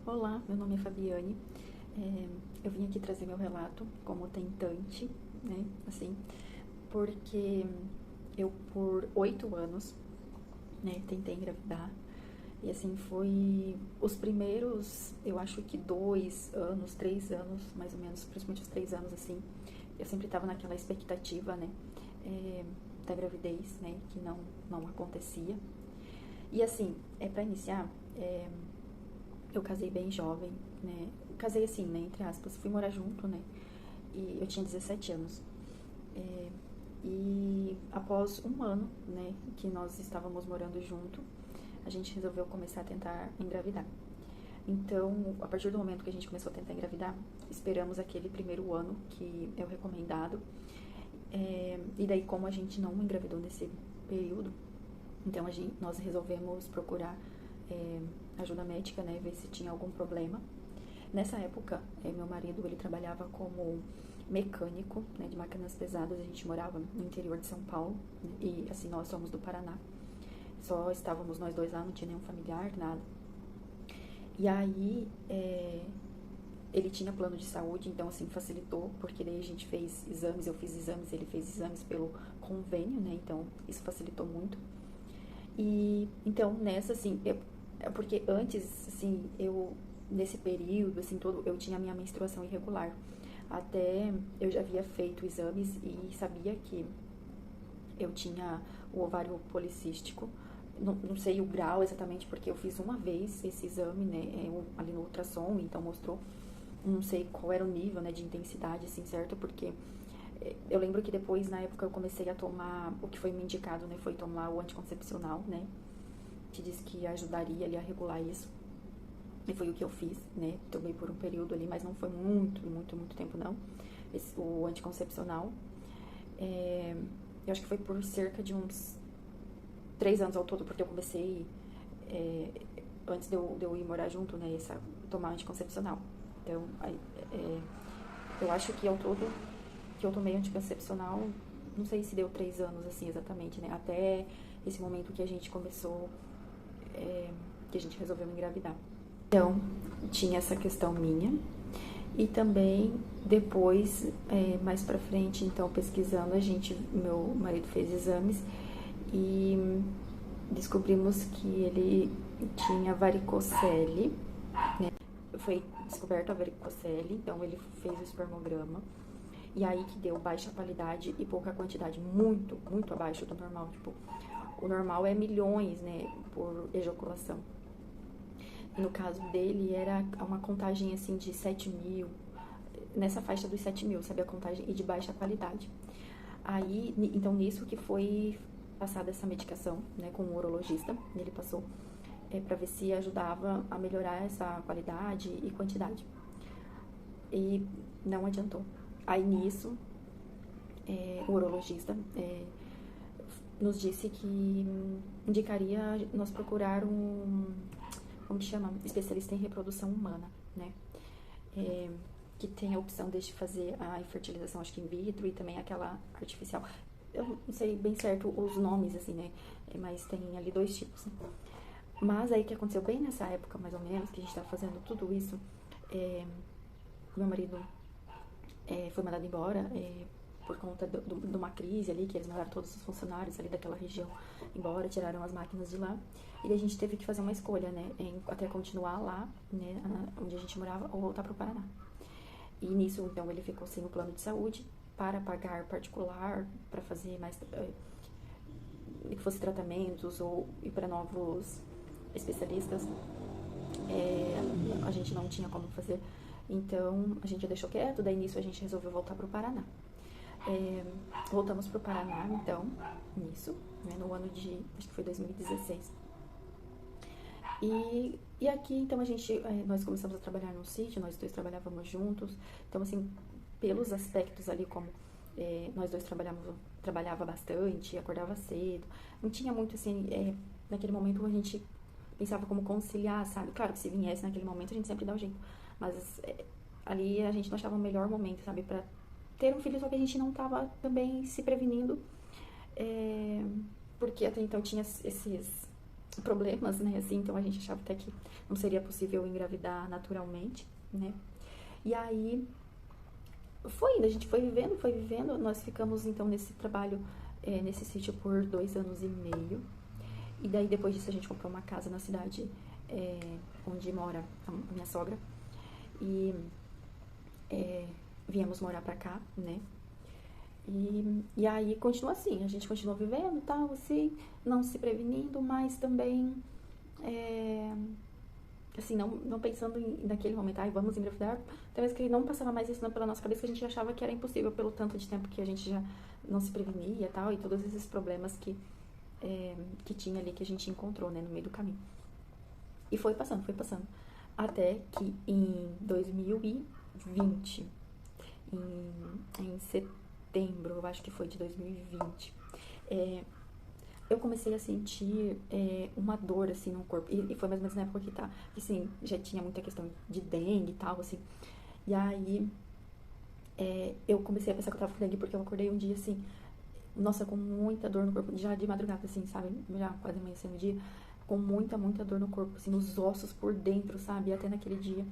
Olá, meu nome é Fabiane. Eu vim aqui trazer meu relato como tentante, né? Assim, porque eu por 8 anos, né, tentei engravidar. E assim, foi os primeiros, eu acho que 2 anos, 3 anos, mais ou menos, principalmente os 3 anos, assim, eu sempre estava naquela expectativa, né, é, da gravidez, né, que não acontecia. E assim, para iniciar, eu casei bem jovem, né? Casei assim, né? Entre aspas. Fui morar junto, né? E eu tinha 17 anos. É, e após um ano, né? Que nós estávamos morando junto, a gente resolveu começar a tentar engravidar. Então, a partir do momento que a gente começou a tentar engravidar, esperamos aquele primeiro ano que é o recomendado. E daí, como a gente não engravidou nesse período, então nós resolvemos procurar ajuda médica, né, ver se tinha algum problema. Nessa época, meu marido ele trabalhava como mecânico, né, de máquinas pesadas. A gente morava no interior de São Paulo, né, e assim nós somos do Paraná. Só estávamos nós dois lá, não tinha nenhum familiar, nada. E aí ele tinha plano de saúde, então assim facilitou, porque daí a gente fez exames, eu fiz exames, ele fez exames pelo convênio, né? Então isso facilitou muito. E então nessa assim, porque antes assim, eu nesse período assim todo, eu tinha a minha menstruação irregular. Até eu já havia feito exames e sabia que eu tinha o ovário policístico. Não sei o grau exatamente, porque eu fiz uma vez esse exame, né, ali no ultrassom, então mostrou. Não sei qual era o nível, né, de intensidade, assim, certo? Porque eu lembro que depois, na época, eu comecei a tomar, o que foi me indicado, né, foi tomar o anticoncepcional, né, que disse que ajudaria ali a regular isso. E foi o que eu fiz, né, tomei por um período ali, mas não foi muito tempo, não, o anticoncepcional. Eu acho que foi por cerca de uns 3 anos ao todo, porque eu comecei, é, antes de eu ir morar junto, né, tomar anticoncepcional. Então, eu acho que ao todo que eu tomei anticoncepcional, não sei se deu 3 anos, assim, exatamente, né? Até esse momento que a gente começou, que a gente resolveu engravidar. Então, tinha essa questão minha. E também, depois, mais pra frente, então, pesquisando, meu marido fez exames e descobrimos que ele tinha varicocele, né? Foi descoberta a varicocele, então ele fez o espermograma. E aí que deu baixa qualidade e pouca quantidade, muito abaixo do normal. Tipo, o normal é milhões, né, por ejaculação. E no caso dele era uma contagem assim de 7.000, nessa faixa dos 7.000, sabe, a contagem, e de baixa qualidade. Aí, então nisso que foi passada essa medicação, né, com o urologista, ele passou para ver se ajudava a melhorar essa qualidade e quantidade. E não adiantou. Aí nisso, o urologista nos disse que indicaria nós procurar como que chama? Especialista em reprodução humana, né? Que tem a opção de fazer a fertilização, acho que in vitro, e também aquela artificial. Eu não sei bem certo os nomes, assim, né? Mas tem ali dois tipos. Mas aí que aconteceu bem nessa época, mais ou menos, que a gente tava fazendo tudo isso, meu marido foi mandado embora por conta de uma crise ali, que eles mandaram todos os funcionários ali daquela região embora, tiraram as máquinas de lá. E daí a gente teve que fazer uma escolha, né? Até continuar lá, né, onde a gente morava, ou voltar pro Paraná. E nisso, então, ele ficou sem o plano de saúde para pagar particular, para fazer mais, que fosse tratamentos ou ir para novos especialistas. A gente não tinha como fazer, então a gente deixou quieto. Daí nisso a gente resolveu voltar para o Paraná. Voltamos para o Paraná, então, nisso, né, no ano de, acho que foi 2016. E aqui, então, nós começamos a trabalhar no sítio, nós dois trabalhávamos juntos. Então, assim, pelos aspectos ali, como nós dois trabalhava bastante, acordava cedo. Não tinha muito, assim, naquele momento a gente pensava como conciliar, sabe? Claro que se viesse naquele momento a gente sempre dá o jeito. Mas ali a gente não achava o melhor momento, sabe? Pra ter um filho, só que a gente não tava também se prevenindo. Porque até então tinha problemas, né, assim, então a gente achava até que não seria possível engravidar naturalmente, né. E aí foi indo, a gente foi vivendo, nós ficamos então nesse trabalho, nesse sítio por 2 anos e meio. E daí depois disso a gente comprou uma casa na cidade onde mora a minha sogra. E viemos morar pra cá, né? E aí continua assim, a gente continua vivendo e tal, assim, não se prevenindo, mas também, assim, não pensando naquele momento, ai, vamos engravidar. Talvez que não passava mais isso pela nossa cabeça, que a gente achava que era impossível pelo tanto de tempo que a gente já não se prevenia e tal, e todos esses problemas que tinha ali, que a gente encontrou, né, no meio do caminho. E foi passando, até que em 2020, em setembro, eu acho que foi de 2020, eu comecei a sentir uma dor, assim, no corpo. E foi mais ou menos na época que assim, já tinha muita questão de dengue e tal, assim. E aí, eu comecei a pensar que eu tava com dengue, porque eu acordei um dia, assim, nossa, com muita dor no corpo, já de madrugada, assim, sabe? Já quase amanhecendo o dia, com muita dor no corpo, assim, nos ossos por dentro, sabe? E até naquele dia,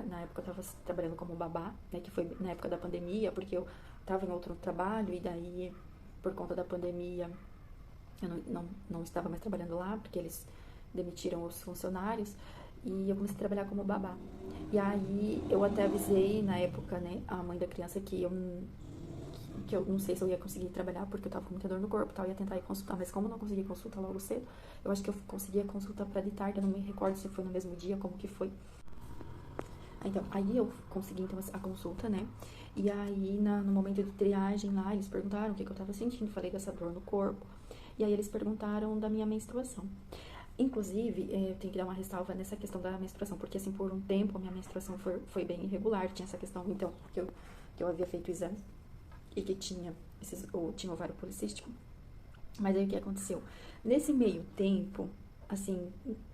na época eu tava trabalhando como babá, né? Que foi na época da pandemia, porque eu tava em outro trabalho, e daí, por conta da pandemia, eu não estava mais trabalhando lá, porque eles demitiram os funcionários, e eu comecei a trabalhar como babá. E aí, eu até avisei, na época, né, a mãe da criança que eu não sei se eu ia conseguir trabalhar porque eu tava com muita dor no corpo e tal, ia tentar ir consultar, mas como eu não consegui consulta logo cedo, eu acho que eu consegui a consulta pra de tarde, eu não me recordo se foi no mesmo dia, como que foi. Então, aí eu consegui então a consulta, né? E aí no momento de triagem lá, eles perguntaram o que eu tava sentindo, falei dessa dor no corpo. E aí eles perguntaram da minha menstruação. Inclusive, eu tenho que dar uma ressalva nessa questão da menstruação, porque assim, por um tempo a minha menstruação foi bem irregular, tinha essa questão, então, que eu havia feito exame e que tinha tinha ovário policístico. Mas aí o que aconteceu? Nesse meio tempo, assim,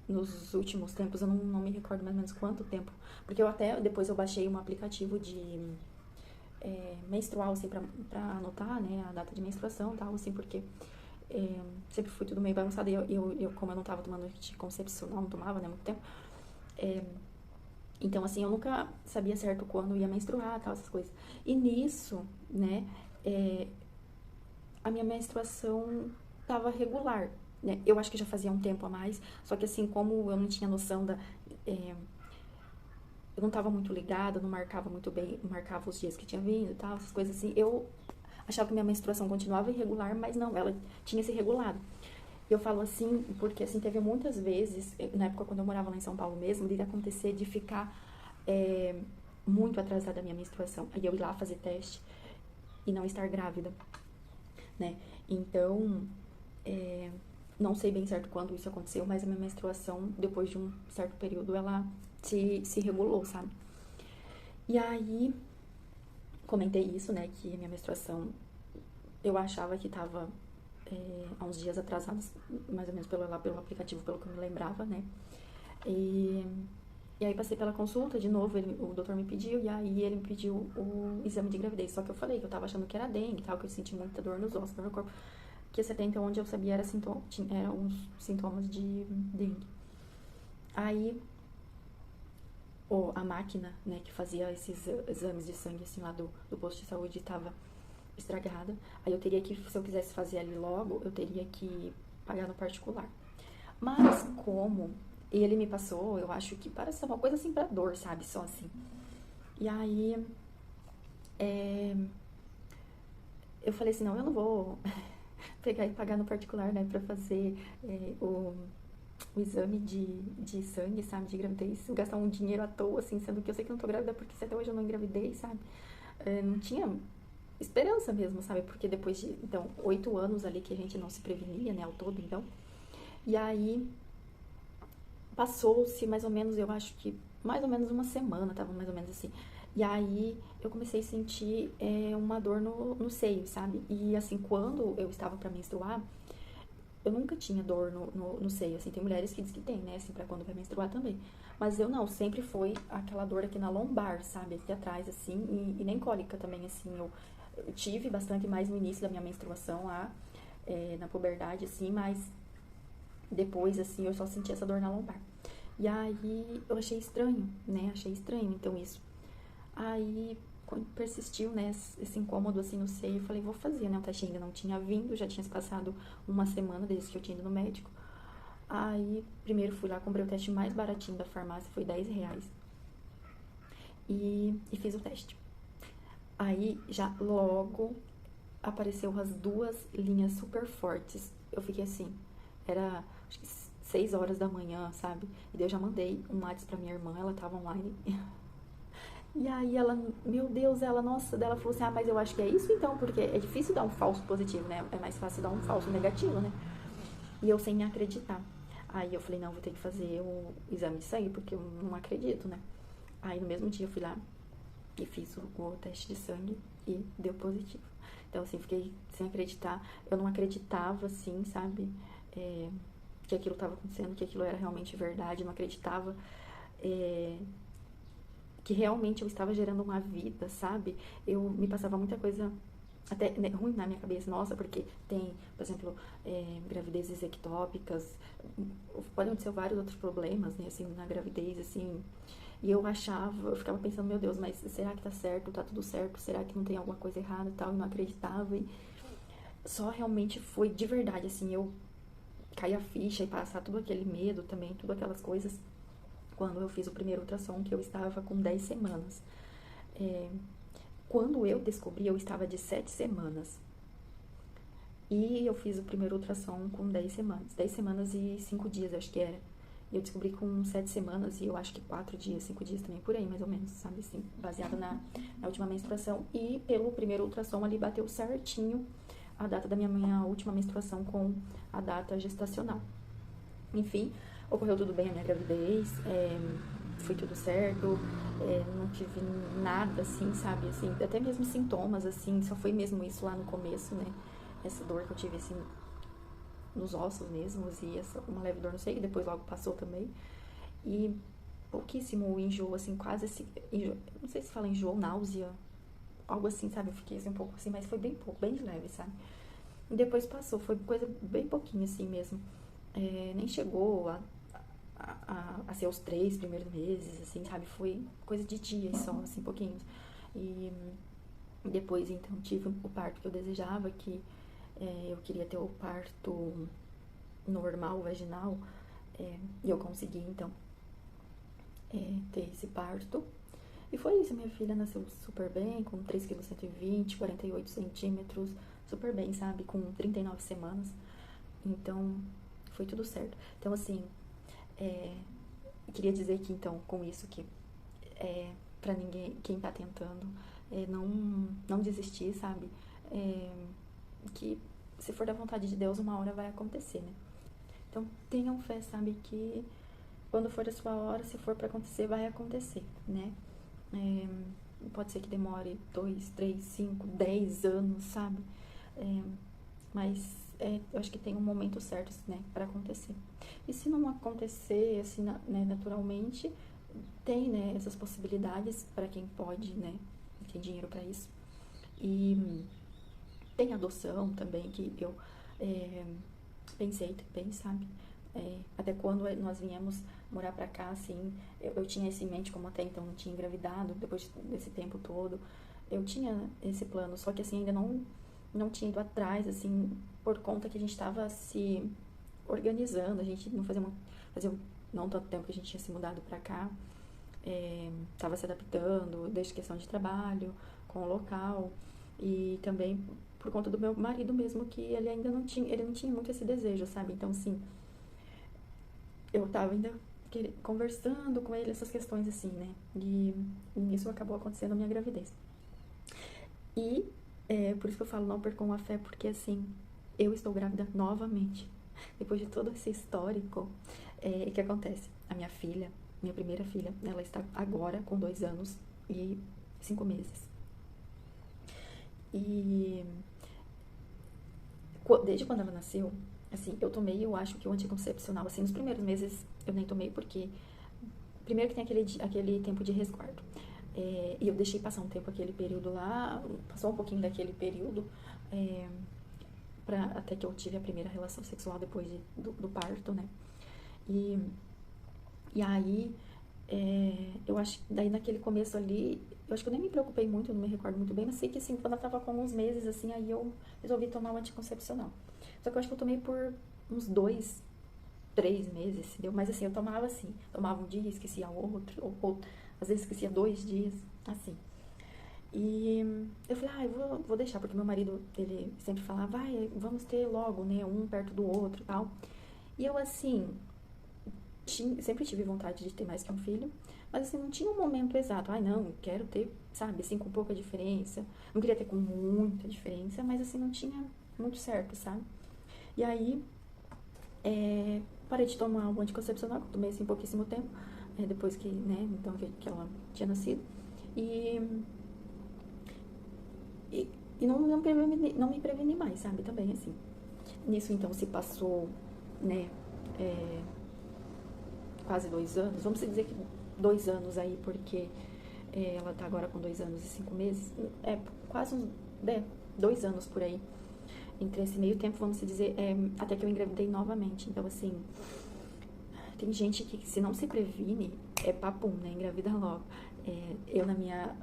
nos últimos tempos, eu não me recordo mais ou menos quanto tempo, porque depois eu baixei um aplicativo de menstrual, assim, pra anotar, né, a data de menstruação e tal, assim, porque sempre fui tudo meio bagunçado, e como eu não tava tomando anticoncepcional, não tomava, né, muito tempo, então, assim, eu nunca sabia certo quando ia menstruar, tal, essas coisas. E nisso, né, a minha menstruação tava regular, né? Eu acho que já fazia um tempo a mais, só que assim, como eu não tinha noção eu não tava muito ligada, não marcava muito bem, marcava os dias que tinha vindo e tal, essas coisas assim, eu achava que minha menstruação continuava irregular, mas não, ela tinha se regulado. Eu falo assim, porque assim, teve muitas vezes, na época quando eu morava lá em São Paulo mesmo, de acontecer de ficar muito atrasada a minha menstruação. Aí eu ir lá fazer teste e não estar grávida, né? Então, não sei bem certo quando isso aconteceu, mas a minha menstruação, depois de um certo período, ela se regulou, sabe? E aí, comentei isso, né, que a minha menstruação, eu achava que tava há uns dias atrasados, mais ou menos pelo aplicativo, pelo que eu me lembrava, né? E aí passei pela consulta, de novo, o doutor me pediu, e aí ele me pediu o exame de gravidez. Só que eu falei que eu tava achando que era dengue e tal, que eu senti muita dor nos ossos, dor no corpo. Que esse até então onde eu sabia eram uns sintomas de dengue. Aí, a máquina, né, que fazia esses exames de sangue, assim, lá do posto de saúde, tava estragada. Aí eu teria que, se eu quisesse fazer ali logo, eu teria que pagar no particular. Mas como ele me passou, eu acho que parece uma coisa assim pra dor, sabe? Só assim. E aí eu falei assim, não, eu não vou pegar e pagar no particular, né, pra fazer o exame de sangue, sabe, de gravidez, gastar um dinheiro à toa, assim, sendo que eu sei que eu não tô grávida, porque se até hoje eu não engravidei, sabe? Não tinha esperança mesmo, sabe? Porque depois de, então, 8 anos ali que a gente não se prevenia, né, ao todo, então. E aí, passou-se mais ou menos, eu acho que mais ou menos uma semana, tava mais ou menos assim. E aí, eu comecei a sentir uma dor no seio, sabe? E assim, quando eu estava pra menstruar, eu nunca tinha dor no seio, assim, tem mulheres que dizem que tem, né, assim, pra quando vai menstruar também. Mas eu não, sempre foi aquela dor aqui na lombar, sabe, aqui atrás, assim, e nem cólica também, assim, eu tive bastante mais no início da minha menstruação lá, na puberdade, assim, mas Depois, assim, eu só senti essa dor na lombar. E aí eu achei estranho, né? Achei estranho, então, isso. Aí, quando persistiu, né, esse incômodo, assim, no seio, eu falei, vou fazer, né? O teste ainda não tinha vindo, já tinha se passado uma semana desde que eu tinha ido no médico. Aí, primeiro fui lá, comprei o teste mais baratinho da farmácia, foi R$ 10. E fiz o teste. Aí, já logo, apareceu as duas linhas super fortes. Eu fiquei assim, era acho que 6 horas da manhã, sabe? E daí eu já mandei um WhatsApp pra minha irmã, ela tava online. E aí ela, meu Deus, ela, nossa, dela falou assim, mas eu acho que é isso então, porque é difícil dar um falso positivo, né? É mais fácil dar um falso negativo, né? E eu sem me acreditar. Aí eu falei, não, vou ter que fazer o exame de sangue, porque eu não acredito, né? Aí no mesmo dia eu fui lá e fiz o teste de sangue e deu positivo. Então, assim, fiquei sem acreditar. Eu não acreditava, assim, sabe? Que aquilo estava acontecendo, que aquilo era realmente verdade. Eu não acreditava que realmente eu estava gerando uma vida, sabe? Eu me passava muita coisa até né, ruim na minha cabeça, nossa, porque tem, por exemplo, gravidezes ectópicas, podem acontecer vários outros problemas, né, assim, na gravidez, assim, e eu achava, eu ficava pensando, meu Deus, mas será que tá certo, tá tudo certo, será que não tem alguma coisa errada e tal, e não acreditava, e só realmente foi de verdade, assim, eu cair a ficha e passar tudo aquele medo também, tudo aquelas coisas, quando eu fiz o primeiro ultrassom, que eu estava com 10 semanas. Quando eu descobri, eu estava de 7 semanas. E eu fiz o primeiro ultrassom com 10 semanas. 10 semanas e 5 dias, acho que era. E eu descobri com 7 semanas e eu acho que 4 dias, 5 dias também, por aí, mais ou menos, sabe assim, baseado na última menstruação. E pelo primeiro ultrassom ali bateu certinho a data da minha última menstruação com a data gestacional. Enfim, ocorreu tudo bem a minha gravidez, foi tudo certo, não tive nada assim, sabe, assim, até mesmo sintomas, assim, só foi mesmo isso lá no começo, né, essa dor que eu tive, assim, nos ossos mesmos e uma leve dor no seio, que depois logo passou também, e pouquíssimo enjoo, assim, quase esse, enjoo, não sei se fala enjoo, náusea, algo assim, sabe, eu fiquei assim um pouco assim, mas foi bem pouco, bem de leve, sabe, e depois passou, foi coisa bem pouquinho assim mesmo, nem chegou a ser os 3 primeiros meses, assim, sabe? Foi coisa de dias só, assim, pouquinhos. E depois, então, tive o parto que eu desejava, que eu queria ter o parto normal, vaginal, e eu consegui, então, ter esse parto. E foi isso, minha filha nasceu super bem, com 3,120 kg, 48 centímetros, super bem, sabe? Com 39 semanas. Então, foi tudo certo. Então, assim, queria dizer que, então, com isso, que pra ninguém, quem tá tentando, não desistir, sabe? Que se for da vontade de Deus, uma hora vai acontecer, né? Então, tenham fé, sabe? Que quando for a sua hora, se for pra acontecer, vai acontecer, né? Pode ser que demore 2, 3, 5, 10 anos, sabe? Mas eu acho que tem um momento certo, né, para acontecer. E se não acontecer, assim, né, naturalmente, tem, né, essas possibilidades para quem pode, né, tem dinheiro para isso. E tem adoção também, que eu pensei também, sabe? Até quando nós viemos morar pra cá, assim, eu tinha isso em mente, como até então não tinha engravidado, depois desse tempo todo, eu tinha esse plano, só que assim, ainda não tinha ido atrás, assim, por conta que a gente estava se organizando, a gente não fazia não tanto tempo que a gente tinha se mudado pra cá, estava se adaptando, desde questão de trabalho, com o local, e também por conta do meu marido mesmo, que ele ainda ele não tinha muito esse desejo, sabe? Então, assim, eu tava ainda conversando com ele essas questões, assim, né? E isso acabou acontecendo a minha gravidez. E por isso que eu falo, não percam a fé, porque, assim, eu estou grávida novamente. Depois de todo esse histórico, o que acontece? A minha filha, minha primeira filha, ela está agora com 2 anos e 5 meses. E desde quando ela nasceu, assim, eu tomei, eu acho que o anticoncepcional, assim, nos primeiros meses eu nem tomei, porque primeiro que tem aquele tempo de resguardo. E eu deixei passar um tempo aquele período lá, passou um pouquinho daquele período, até que eu tive a primeira relação sexual depois do parto, né? E, e aí, eu acho que daí naquele começo ali, eu acho que eu nem me preocupei muito, eu não me recordo muito bem, mas sei que assim, quando eu tava com alguns meses, assim, aí eu resolvi tomar o anticoncepcional. Só que eu acho que eu tomei por uns 2, 3 meses, entendeu? Mas assim, eu tomava assim, tomava um dia, esquecia outro, ou às vezes esquecia 2 dias, assim. E eu falei, eu vou deixar, porque meu marido, ele sempre falava, vai, vamos ter logo, né, um perto do outro e tal. E eu, assim, sempre tive vontade de ter mais que um filho, mas assim, não tinha um momento exato. Não, quero ter, sabe, assim, com pouca diferença. Não queria ter com muita diferença, mas assim, não tinha muito certo, sabe? E aí, parei de tomar o anticoncepcional, que eu tomei assim pouquíssimo tempo, depois que, né, então que ela tinha nascido. E, e não me preveni mais, sabe, também, assim. Nisso, então, se passou, né, quase 2 anos, vamos dizer que 2 anos aí, porque ela tá agora com 2 anos e 5 meses, quase uns 2 anos por aí. Entre esse meio tempo, vamos dizer, até que eu engravidei novamente. Então, assim, tem gente que se não se previne, papum, né? Engravida logo.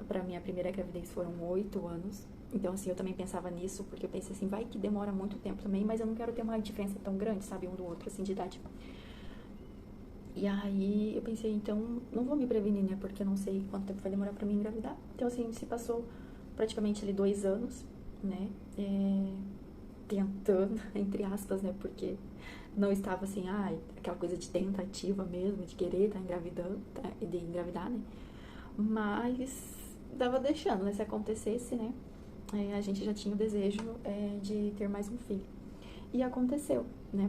Pra minha primeira gravidez foram 8 anos. Então, assim, eu também pensava nisso, porque eu pensei assim, vai que demora muito tempo também, mas eu não quero ter uma diferença tão grande, sabe, um do outro, assim, de idade. E aí eu pensei, então, não vou me prevenir, né? Porque eu não sei quanto tempo vai demorar pra mim engravidar. Então, assim, se passou praticamente ali 2 anos, né? Tentando, entre aspas, né? Porque não estava assim, aquela coisa de tentativa mesmo, de querer estar engravidando, de engravidar, né? Mas tava deixando, né? Se acontecesse, né? A gente já tinha o desejo de ter mais um filho. E aconteceu, né?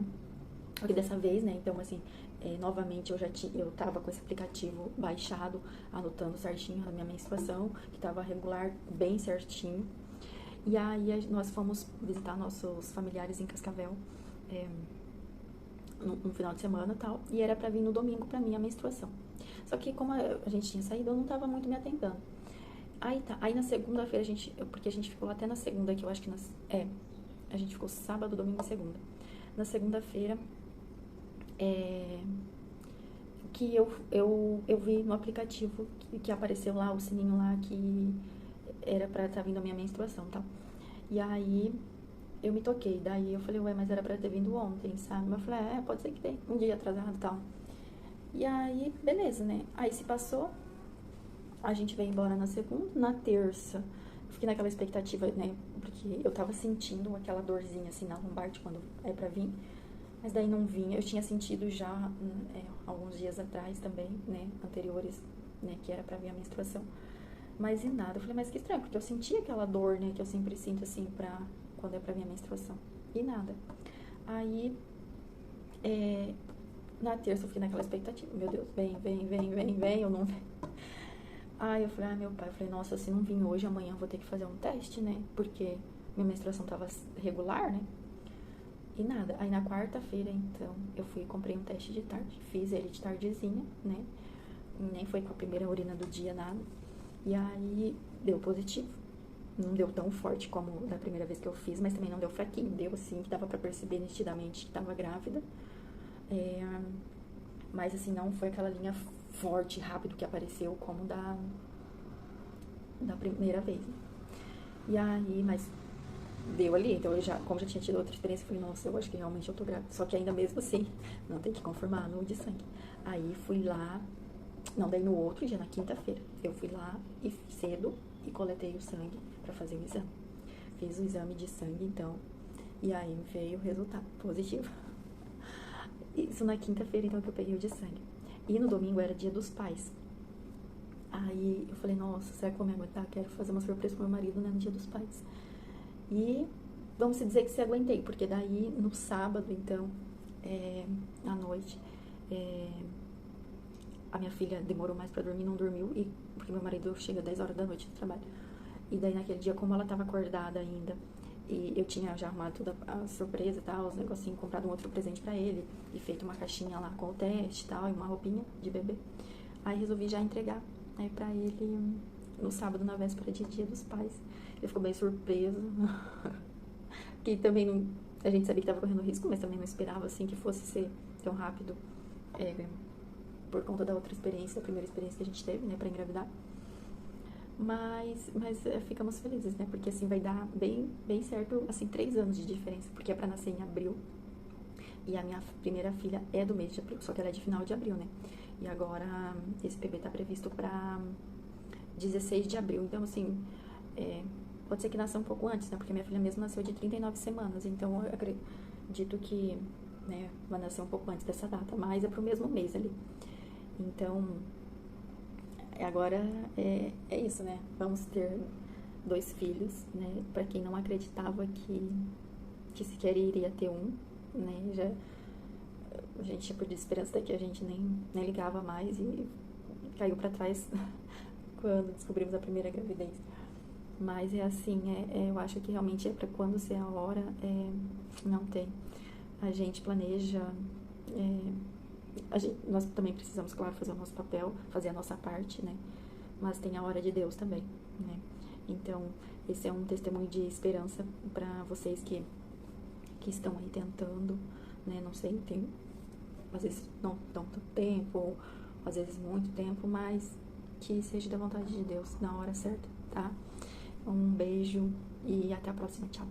Porque dessa vez, né? Então, assim, novamente eu tava com esse aplicativo baixado, anotando certinho a minha menstruação, que tava regular, bem certinho. E aí nós fomos visitar nossos familiares em Cascavel, no final de semana e tal, e era pra vir no domingo pra mim a menstruação. Só que como a gente tinha saído, eu não tava muito me atentando. Aí tá, aí na segunda-feira porque a gente ficou lá até na segunda, que eu acho que a gente ficou sábado, domingo e segunda. Na segunda-feira, que eu vi no aplicativo que apareceu lá, o sininho lá, que era pra estar vindo a minha menstruação, tá? E aí eu me toquei, daí eu falei, mas era pra ter vindo ontem, sabe? Mas eu falei, pode ser que tenha um dia atrasado e tal. E aí, beleza, né? Aí se passou, a gente veio embora na segunda, na terça, fiquei naquela expectativa, né? Porque eu tava sentindo aquela dorzinha assim na lombar quando é pra vir, mas daí não vinha. Eu tinha sentido já alguns dias atrás também, né? Anteriores, né? Que era pra vir a menstruação. Mas e nada. Eu falei, mas que estranho, porque eu sentia aquela dor, né? Que eu sempre sinto assim quando é pra vir a menstruação. E nada. Aí, na terça eu fiquei naquela expectativa. Meu Deus, vem, eu não. Aí eu falei, meu pai, eu falei, nossa, se não vim hoje, amanhã eu vou ter que fazer um teste, né? Porque minha menstruação tava regular, né? E nada. Aí na quarta-feira, então, eu fui e comprei um teste de tarde. Fiz ele de tardezinha, né? Nem foi com a primeira urina do dia, nada. E aí deu positivo. Não deu tão forte como da primeira vez que eu fiz, mas também não deu fraquinho. Deu assim, que dava pra perceber nitidamente que tava grávida. Mas assim, não foi aquela linha forte, rápido que apareceu como da primeira vez. Né? E aí, mas deu ali, então como já tinha tido outra experiência, eu falei, nossa, eu acho que realmente eu tô grávida. Só que ainda mesmo assim, não tem que confirmar no de sangue. Aí fui lá, não, daí no outro dia, na quinta-feira, eu fui lá e cedo e coletei o sangue pra fazer o exame. Fiz o exame de sangue, então, e aí veio o resultado positivo. Isso na quinta-feira, então, que eu peguei o de sangue. E no domingo era dia dos pais. Aí eu falei, nossa, será que eu vou me aguentar? Quero fazer uma surpresa pro meu marido, né, no dia dos pais. E vamos dizer que se aguentei, porque daí no sábado, então, à noite, a minha filha demorou mais pra dormir, não dormiu, porque meu marido chega 10 horas da noite do trabalho. E daí naquele dia, como ela tava acordada ainda, e eu tinha já arrumado toda a surpresa e tal, os negocinhos, comprado um outro presente pra ele, e feito uma caixinha lá com o teste e tal, e uma roupinha de bebê. Aí resolvi já entregar pra ele no sábado, na véspera de Dia dos Pais. Ele ficou bem surpreso, que também A gente sabia que estava correndo risco, mas também não esperava, assim, que fosse ser tão rápido, por conta da outra experiência, a primeira experiência que a gente teve, né, pra engravidar. Mas ficamos felizes, né, porque, assim, vai dar bem certo, assim, 3 anos de diferença, porque é pra nascer em abril, e a minha primeira filha é do mês de abril, só que ela é de final de abril, né, e agora esse bebê tá previsto pra 16 de abril, então, assim, pode ser que nasça um pouco antes, né, porque minha filha mesmo nasceu de 39 semanas, então eu acredito que, né, vai nascer um pouco antes dessa data, mas é pro mesmo mês ali. Então, agora é isso, né? Vamos ter 2 filhos, né? Para quem não acreditava que sequer iria ter um, né? Já, a gente tinha perdido esperança daqui, a gente nem ligava mais e caiu para trás quando descobrimos a primeira gravidez. Mas é assim, eu acho que realmente é para quando ser a hora, não tem. A gente planeja, nós também precisamos, claro, fazer o nosso papel, fazer a nossa parte, né? Mas tem a hora de Deus também, né? Então, esse é um testemunho de esperança para vocês que estão aí tentando, né? Não sei, às vezes não tanto tempo, ou às vezes muito tempo, mas que seja da vontade de Deus na hora certa, tá? Um beijo e até a próxima. Tchau.